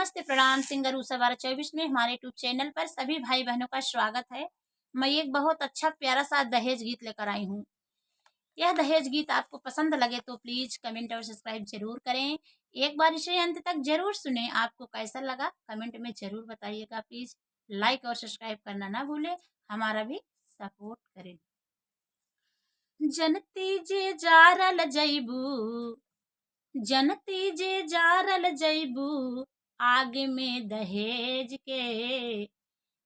नमस्ते प्रणाम। सिंगर उषा 1224 में हमारे यूट्यूब चैनल पर सभी भाई बहनों का स्वागत है। मैं एक बहुत अच्छा प्यारा सा दहेज गीत लेकर आई हूँ। यह दहेज गीत आपको पसंद लगे तो प्लीज कमेंट और सब्सक्राइब जरूर करें। एक बार इसे अंत तक जरूर सुने। आपको कैसा लगा कमेंट में जरूर बताइएगा। प्लीज लाइक और सब्सक्राइब करना ना भूले, हमारा भी सपोर्ट करें। जनती जे जारल जैबू, जनती जे जारल जैबू, आग में दहेज के।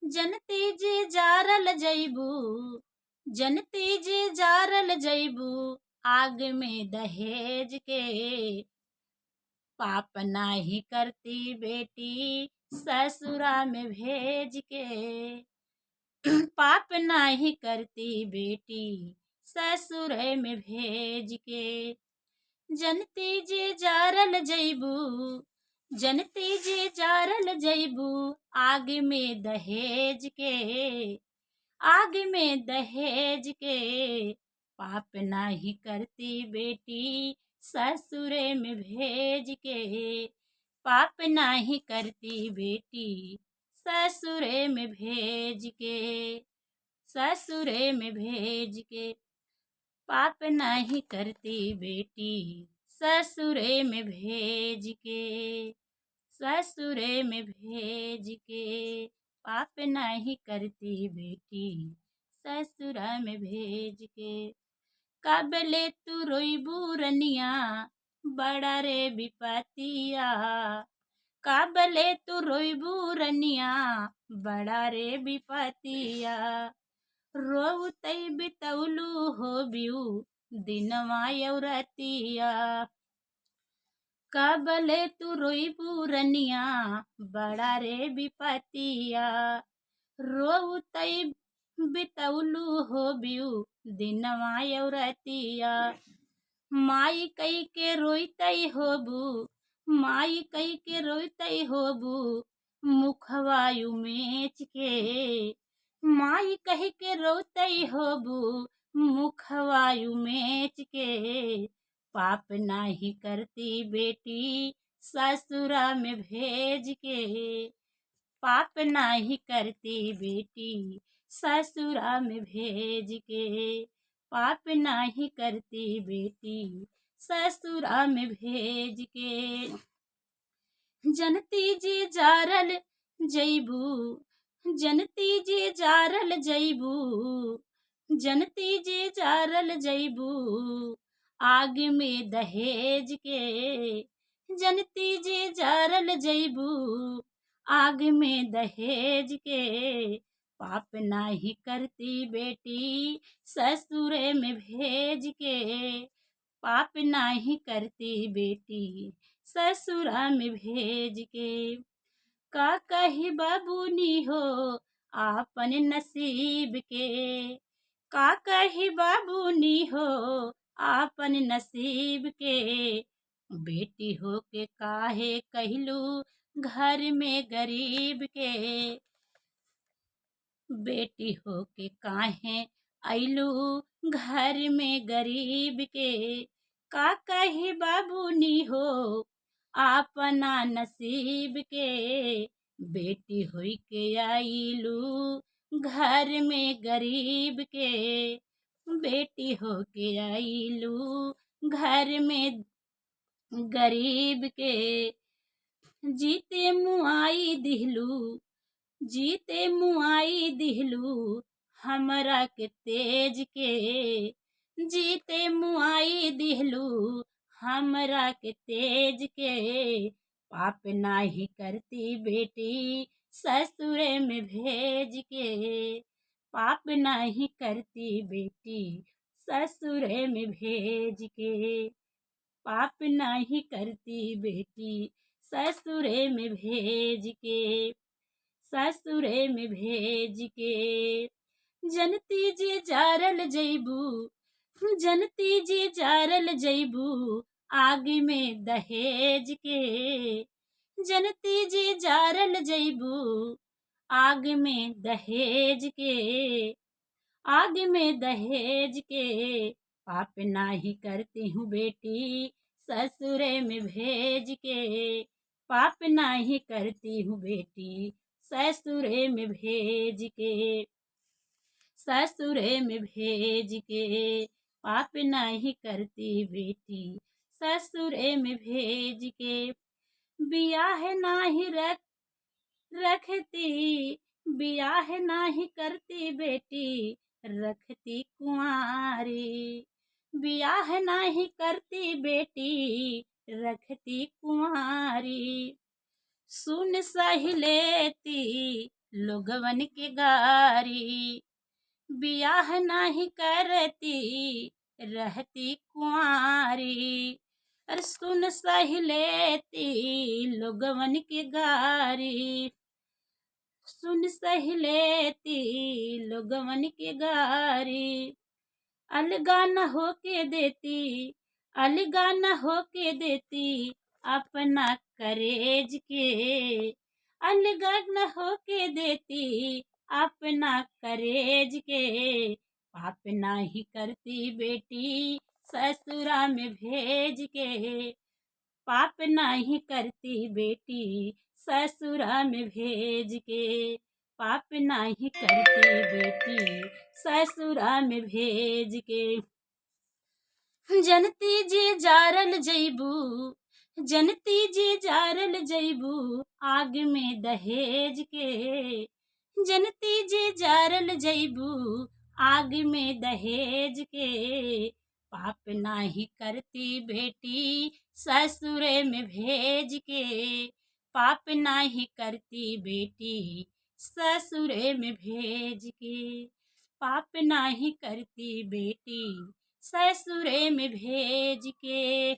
जनती जे जारल जैबू, जनती जे जारल जैबू, आग में दहेज के। पाप नाही करती बेटी ससुरा में भेज के। पाप नाही करती बेटी ससुर में भेज के। जनती जे जारल जैबू, जनती जे जारल जैबू, आग में दहेज के। आग में दहेज के। पाप नाही करती बेटी ससुरे में भेज के। पाप नाही करती बेटी ससुरे में भेज के। ससुरे में भेज के। पाप नहीं करती बेटी ससुरे में भेज के। ससुरे में भेज के। पाप नहीं करती बेटी ससुरा में भेज के। काबले तू रोईबू रनिया, बड़ा रे विपतिया। काबले तू रोईबू रनिया, बड़ा रे विपतिया। रोवतई बितौलू हो बियू, दिनवा यौरतिया। काबले तू रोईबू रनिया, बड़ा रे विपतिया। रोवतई बितौलू हो बियू, दिनवा यौरतिया। माई कई के रोईतई होबू, माई कई के रोईतई होबू, मुखवायु मेच के। माई कह के रोतई होबू, मुखवायु मेच के। पाप नाही करती बेटी ससुरा में भेज के। पाप नाही करती बेटी ससुरा में भेज के। पाप नाही करती बेटी ससुरा में भेज के। जनती जे जारल जैबू, जनती जे जारल जैबू, जनती जे जारल जैबू, आग में दहेज के। जनती जे जारल जैबू, आग में दहेज के। पाप नाही करती बेटी ससुरे में भेज के। पाप नाही करती बेटी ससुरा में भेज के। का कही बाबूनी हो आपन नसीब के। का कही बाबूनी हो आपन नसीब के। बेटी हो के काहे कहलू घर में गरीब के। बेटी हो के काहे अइलू घर में गरीब के। का कही बाबूनी हो अपना नसीब के। बेटी होई के आइलू घर में गरीब के। बेटी हो के आइलू घर में गरीब के। जीते मुआई दिहलू, जीते मुआई दिहलू, हमरा के तेज के। जीते मुआई दिहलू, हमरा के तेज के। पाप नाही करती बेटी ससुरे में भेज के। पाप नाही करती बेटी ससुरे में भेज के। पाप नाही करती बेटी ससुरे में भेज के। ससुरे में भेज के। जनती जे जारल जैबू, जनती जे जारल जैबू, आग में दहेज के। जनती जे जारल जैबू, आग में दहेज के। आग में दहेज के। पाप नाही करती हूँ बेटी ससुरे में भेज के। पाप नाही करती हूँ बेटी ससुरे में भेज के, ससुरे में भेज के। पाप नहीं करती बेटी ससुरे में भेज के। बियाह नाही रखती, बियाह नाही करती बेटी रखती कुंवारी, बियाह नाही करती बेटी रखती कुंवारी। सुन सही लेती लोगवन के गारी, बियाह नाही करती रहती कुंवारी। अरे सुन सही लेती लोगवन के गारी, सुन सही लेती लोगवन के गारी। अलगा न होके देती, अलगा न होके देती अपना करेज के, अलगा न होके देती अपना करेज के। पाप नाही करती बेटी ससुरा में भेज के, पाप नहीं करती बेटी ससुरा में भेज के। पाप नहीं करती बेटी ससुरा में भेज के। जनती जी जारल जैबू, जनती जी जारल जैबू आग में दहेज के, जनती जी जारल जैबू आग में दहेज के। पाप नाही करती बेटी ससुरे में भेज के, पाप नाही करती बेटी ससुरे में भेज के। पाप नाही करती बेटी ससुरे में भेज के।